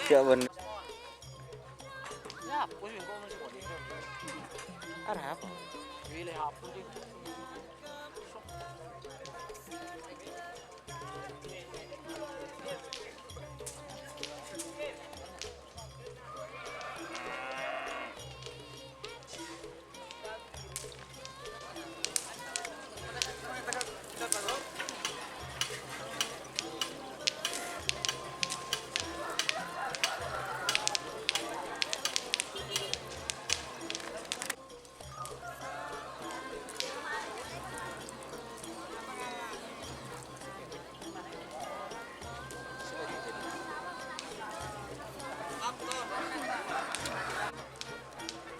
Siap bener. Ya, aku sih kok masih boleh. Ada apa? Pilih apa sih?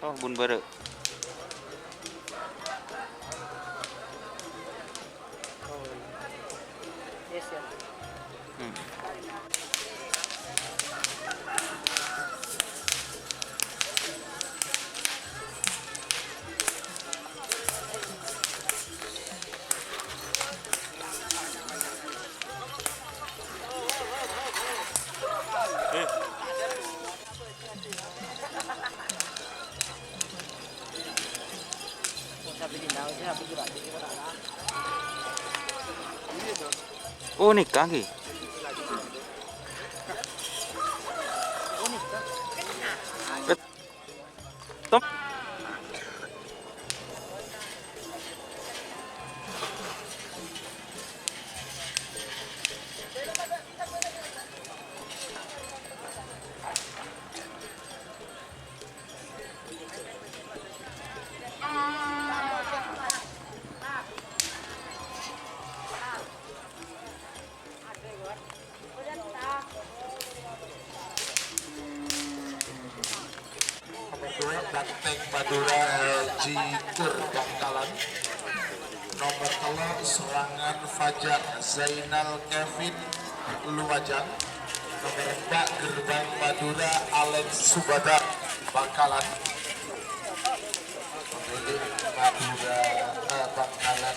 Oh, bun bare. Yes ya. Hmm. Sabi din daw siya, sabi juga di kita lah. Oh, nikah ki. Tom. Banteng Madura Haji Kur Bangkalan. Nomor telur serangan Fajar Zainal Kevin Lumajang. Nomor 4 gerbang Madura Alex Subada Bangkalan. Pemilik Madura Bangkalan.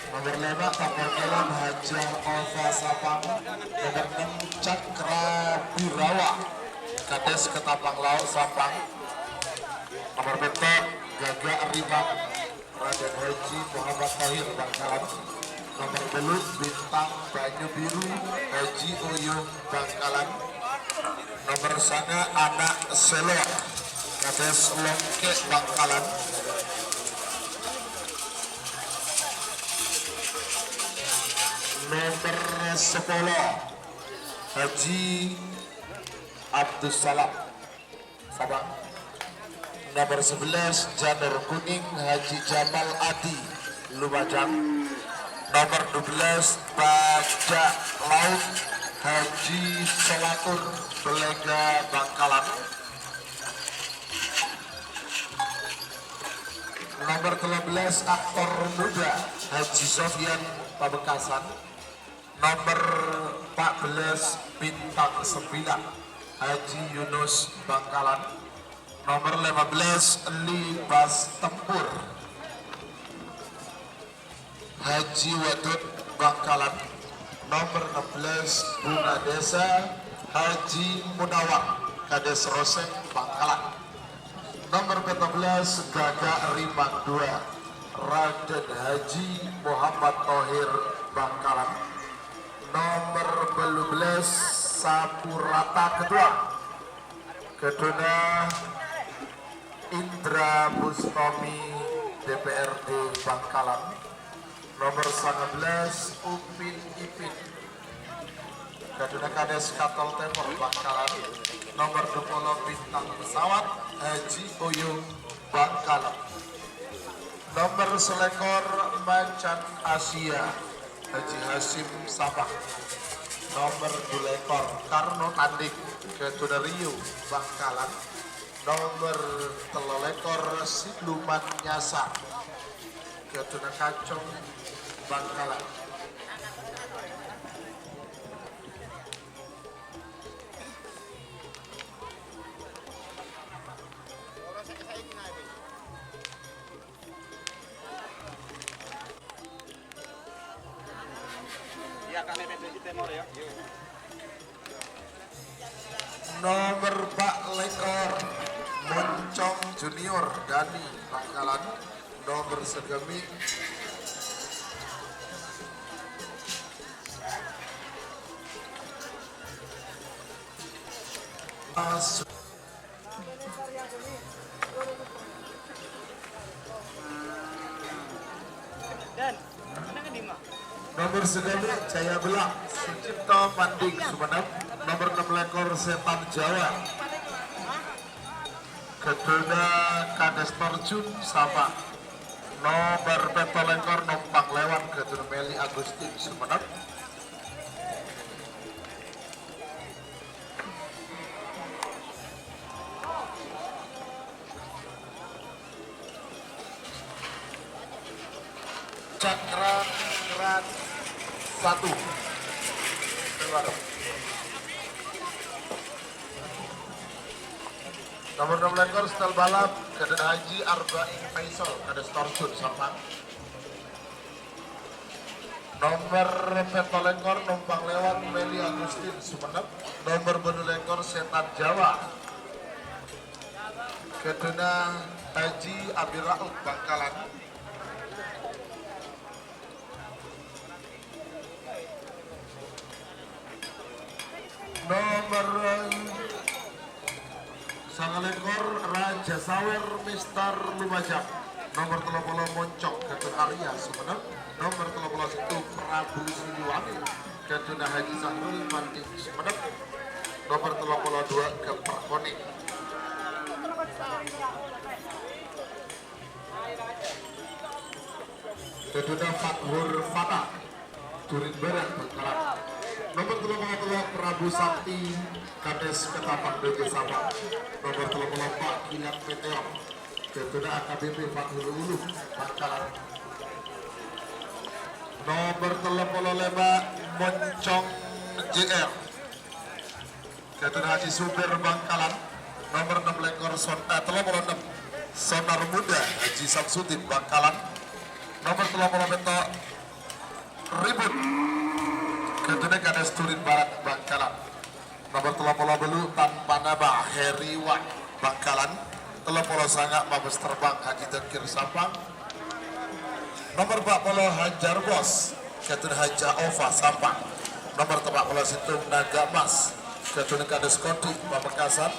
Nomor 5 Tapor Kelam Hajar Ova Sapang. Nomor 6 Cakra Birawa Kades Ketapang Laut Sapang. Nomor betok Gagak Rimang Raden Haji Muhammad Tahir Bangkalan. Nomor belut Bintang Banyu Biru Haji Uyung Bangkalan. Nomor sana Anak Selok Kades Longke Bangkalan. Nomor 10 Haji Abdus Salam Sabang. Nomor 11 Janur Kuning Haji Jamal Adi Lumajang. Nomor 12 Bajak Laut Haji Selatur Belega Bangkalan. Nomor 13 aktor muda Haji Sofyan Pamekasan. Nomor 14 bintang 9 Haji Yunus Bangkalan. Nomor 15 Libas Tempur Haji Wadud Bangkalan. Nomor 16 Bunga Desa Haji Munawar Kades Roseng Bangkalan. Nomor 14 Gagak Rimang 2 Raden Haji Muhammad Thohir Bangkalan. Nomor 12 Sapurata Kedua Keduna Indra Bustomi DPRD Bangkalan. Nomor 19 Upin Ipin Keduna Kades Katol Temor Bangkalan. Nomor 20 Bintang Pesawat Haji Uyung Bangkalan. Nomor selekor Macan Asia Haji Hasim Sabah. Nomor dilekor Karno Tandik Keduna Rio Bangkalan. Nomor telelekor Siluman Nyasa Keduna Kacong Bangkalan. Nomor 4 lekor Moncong Junior Dani Bangkalan. Nomor segemi Dan, mana ke Dima? nomor segemi Jaya Belak Sucipto Manding Sumenep. Nomor 6 lekor Setan Jawa Keduna Kades Torjun sama. Nomor 7 lekor Numpang Lewat Keduna Meli Agustin Sumenep. Cakra 1 nomor 6 lekor setel balap Kaden Haji Arba'in Faisal Kades Torjun Sampang. Nomor 7 lekor Numpang Lewat Meli Agustin Sumenep. Nomor 8 lekor Setan Jawa Keduna Haji Abiraud Bangkalan. Nomor 9 lekor Raja Sawer Mister Lumajang. Nomor 30 Moncong Ketun Arya Sumenep. Nomor 31 Prabu Siliwangi Ketuna Haji Zahrul Manding Sumenep. Nomor 32 Keperkoni Ketuna Fathur Fatah Turin Barat Bangkalan. Nomor 33 Prabu Sakti Kades Ketapang Dege Sabang. Nomor 34 Kilat Meteor Ketuna AKBP Fathur Ulu Bangkalan. Nomor 35 Moncong JR Ketuna Haji Supir Bangkalan. Nomor 6 lekor 36 Sonar Muda Haji Samsudin Bangkalan. Nomor 30 betok Ribut Ketuna Kades Turin Barat Bangkalan. Nomor 30 Belu Tanpa Naba Heriwan Bangkalan. 30 Sangak Mabes Terbang Haji Tekir Sampang. Nomor 40 Hajar Bos Ketuna Haja Ova Sampang. Nomor 40 Situng Naga Mas Ketuna Kades Kodi Pamekasan.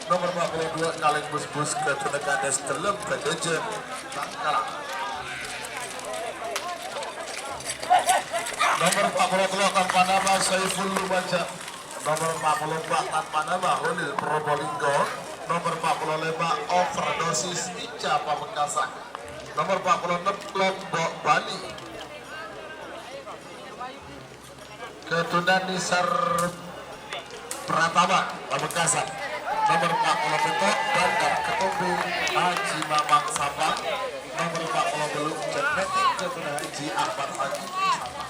Nomor 42 Kaleng Bus-Bus Ketuna Kades Telem PDJ Bangkalan. Nomor 43 tanpa nama Saiful Lumajang. Nomor 44 tanpa nama Hulil Probolinggo. Nomor 45 Overdosis Ica Pamekasan. Nomor 46 Lombok Bali Ketuna Nisar Pratama Pamekasan. Nomor 40 betok Bandar Ketumbi Haji Mamang Sabang. Nomor 40 belum Genetik Ketuna Haji Ahmad Haji Sabang.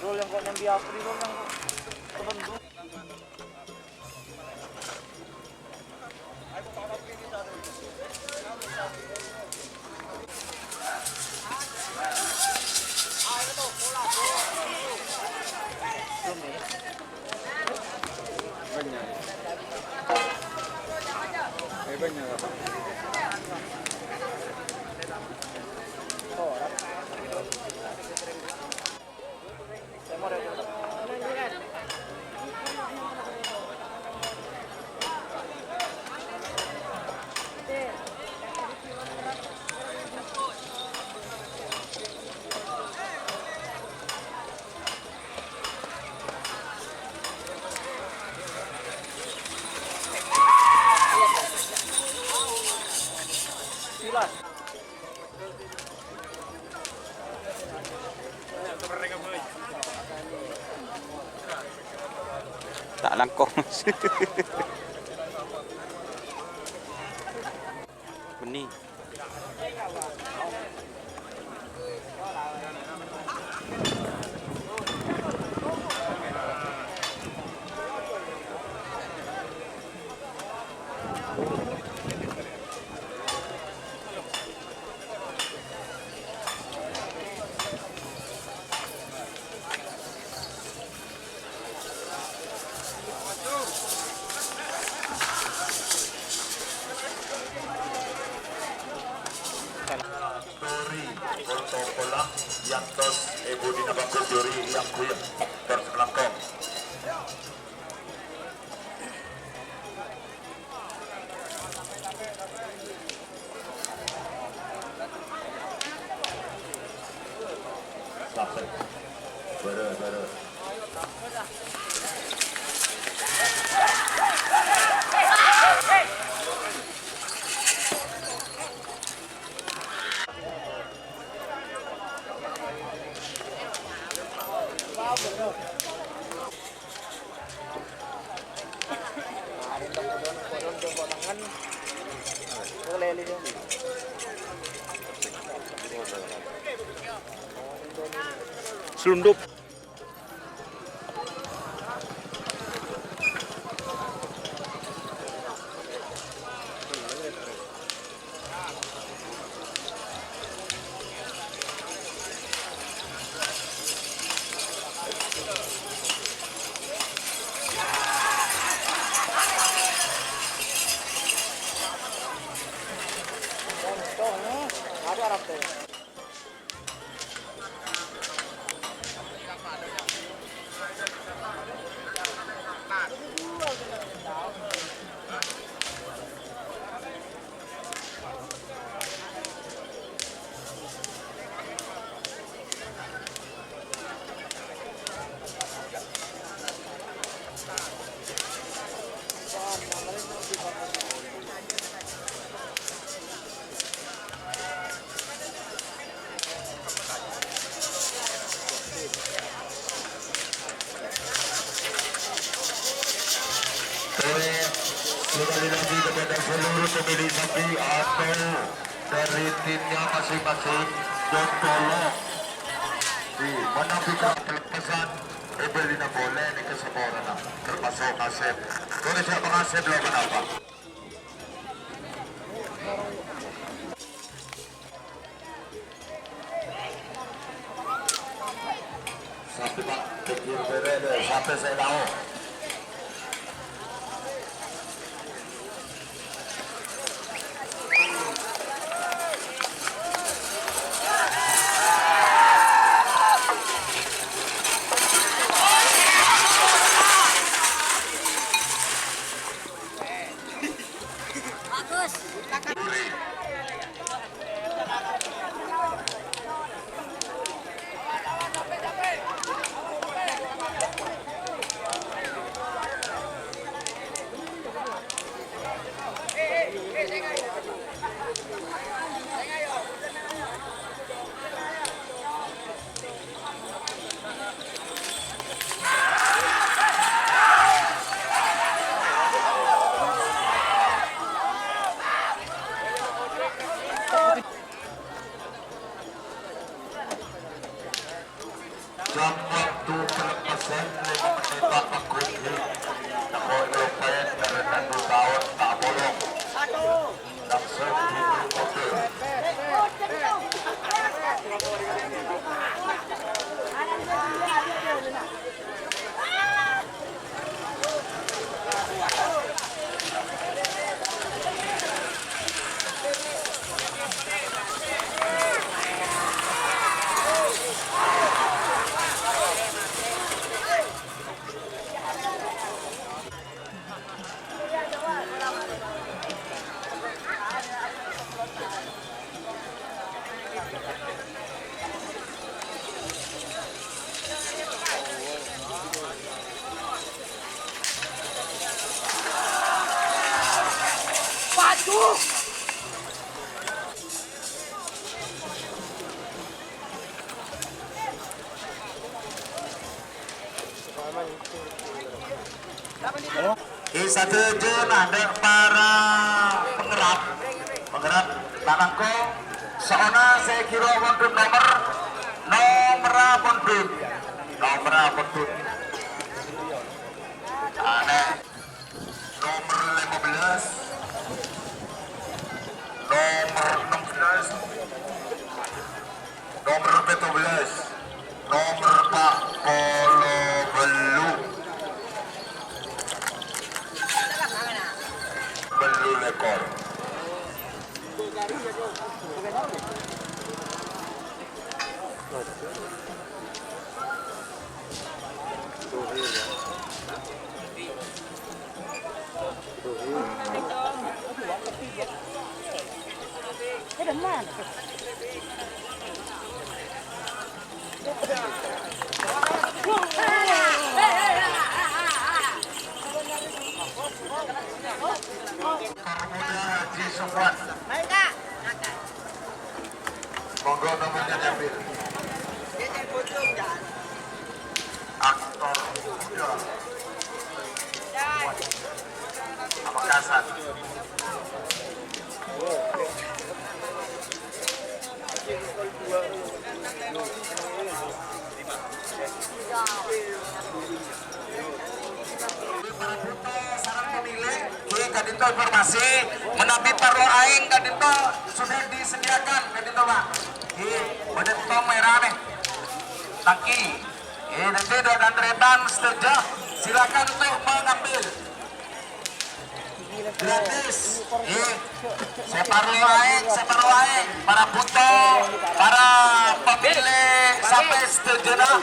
Roll yang kok yang biasa di roll yang terbentuk. Tak langkong. Benih. Tori Kotokola yang tos ibu di nabang juri yang kuya terselangkong. Sampai bener. Selundup. Sekali lagi kepada seluruh pemilik sapi atau dari timnya masing-masing, jangan tolong menafikan pesan Ebelina boleh ni ke semua orang termasuk Kasep. Kau siapa Kasep lawan apa? Sampai Pak pikir beres sampai saya tahu. Jam waktu pelepasan 5 menit Pak Kunci. Ako lupayan karena 2 tahun tak bolong. Langsung hidup mobil. Satu jun ada para penggerak tanahku seona saya kira pondok nomor pondok ada nomor 15 nomor 16 nomor 17 nomor Pak Polo Belu lekor Cái đấm mà. Muda Haji Sofwan. Monggo nomornya diambil. Aktor muda. Pamekasan. Sarang pemilik, kadito informasi menapi parlo aing kadito sudah disediakan kadito Pak. Kadito merah nih. Tangki. Nanti dan retan setuju. Silakan untuk mengambil. Gratis. Separuh aing, para buto, para pemilik sampai setuju dah.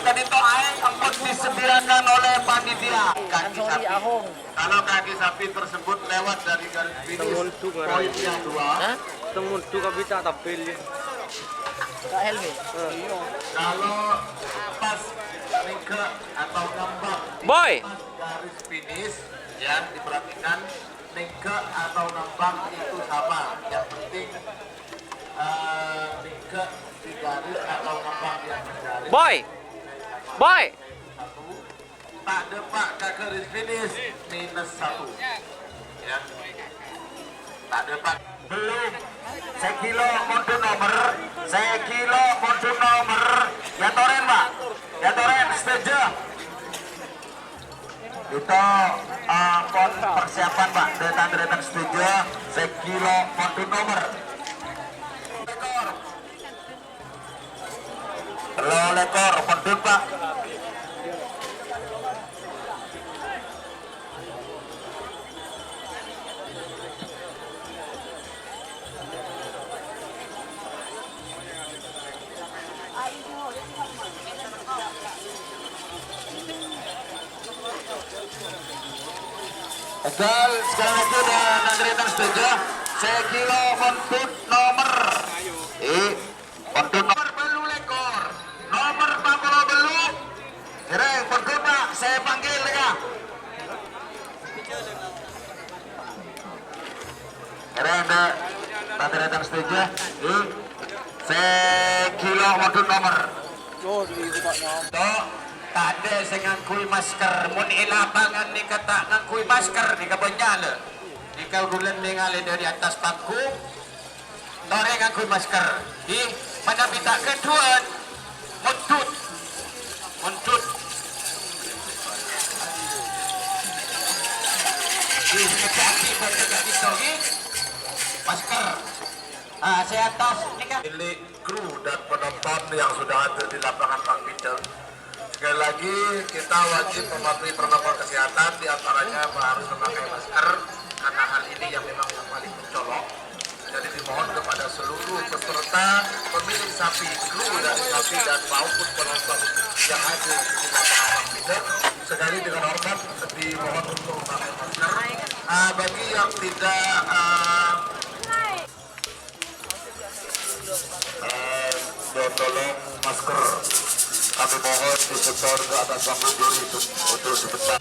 Kadito aing ampun disediakan oleh panitia. Kaki sapi. Kalau kaki sapi tersebut lewat dari garis finish poinnya 2. Temudu kabita tapil. Kak Helmi. Kalau pas ringke atau ngambang Boy. garis finish ya diperhatikan ringke atau ngambang itu sama. Yang penting ringke di garis atau ngambang yang garis. Boy. Boy. Tak ada Pak ke garis finish -1 ya. Tak ada Pak. Belum. Sekilo mundur nomor. Ya Toren Pak. Ya Toren setuju. Itu persiapan Pak. Detan setuju. Sekilo mundur nomor. Lekor mundur Pak. Egal, sekali lagi dan Andretan setuju. Sekilo kontut nomor. Kontut nomor belu lekor. Nomor Papua belu. Kira kontut Pak, saya panggil ya. Kira ada Andretan setuju. Sekilo kontut nomor. Tuh. Tak ada saya ngangkui masker. Mun ilapangan ni kata ngangkui masker ni kabanyala. Ni kau bulan mengalir dari atas panggung. Tore ngangkui masker. Mana minta kedua muntut. Kecaki bertegak itu masker. Saya atas ni kan. Milik kru dan penonton yang sudah ada di lapangan Bang Peter. Sekali lagi kita wajib mematuhi protokol kesehatan, diantaranya harus memakai masker karena hal ini yang memang yang paling mencolok. Jadi dimohon kepada seluruh peserta, pemilik sapi, kru dari sapi dan maupun penonton yang ada di lapangan tidak sekali dengan hormat dimohon untuk memakai masker. Bagi yang tidak tolong masker. Kami mohon disetor ke atas panggung diri untuk sebentar.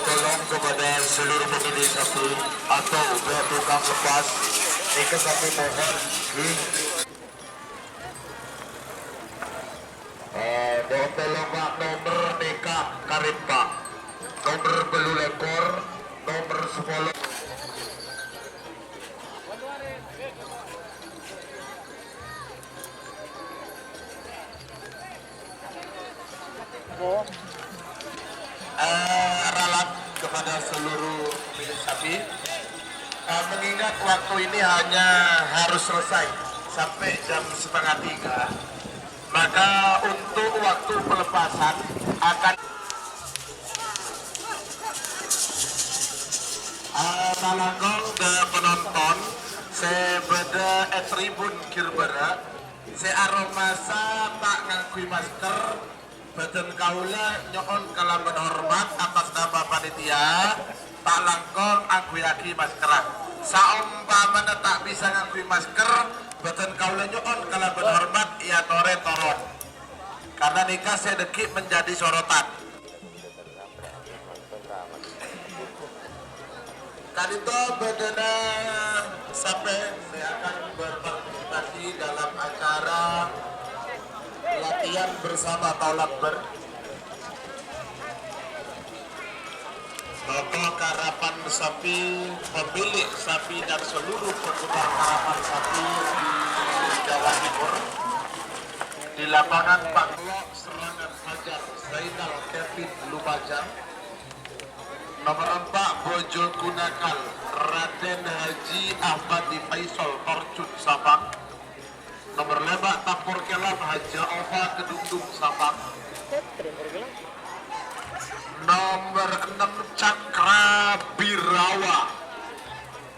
Tolong kepada seluruh pemilik sapi atau tukang lepas, jika kami mohon tolong Pak nomor nikah Sarimpa. Nomor belu lekor, nomor 10. Oh, Ralat kepada seluruh pemilik sapi, mengingat waktu ini hanya harus selesai sampai jam 2:30, maka untuk waktu pelepasan akan Talangong de penonton sebeda tribun kirbera se aromasa tak ngakui masker badan kaula nyoon kalaban hormat atas nama panitia tak langkong akui maskeran saumpamana tak bisa ngakui masker badan kaula nyoon kalaban hormat ia tore toron karena nikah sedikit menjadi sorotan. Kadito bedana sampai saya akan berpartisipasi dalam acara latihan bersama Taulakber. Tokoh karapan sapi, pemilik sapi dan seluruh penggemar karapan sapi di Jawa Timur di lapangan Paklok Serangan Fajar Zainal Kevin Lumajang. Nomor 4 Bojo Kunakal Raden Haji Ahmad Faisal Torcut Sabang. Nomor 5 Tapur Kelam Haja Ova Kedungdung Sabang. Nomor 6 Cakra Birawa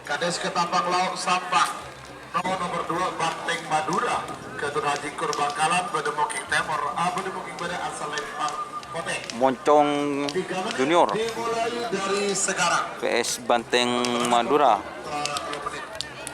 Kades Ketapang Laut Sabang. Nomor 2 Banteng Madura Ketun Haji Kurbangkalan Bademoking Temor Bademoking Bade Asal Lempang Kote. Moncong Junior Dimulai dari sekarang. PS Banteng Madura.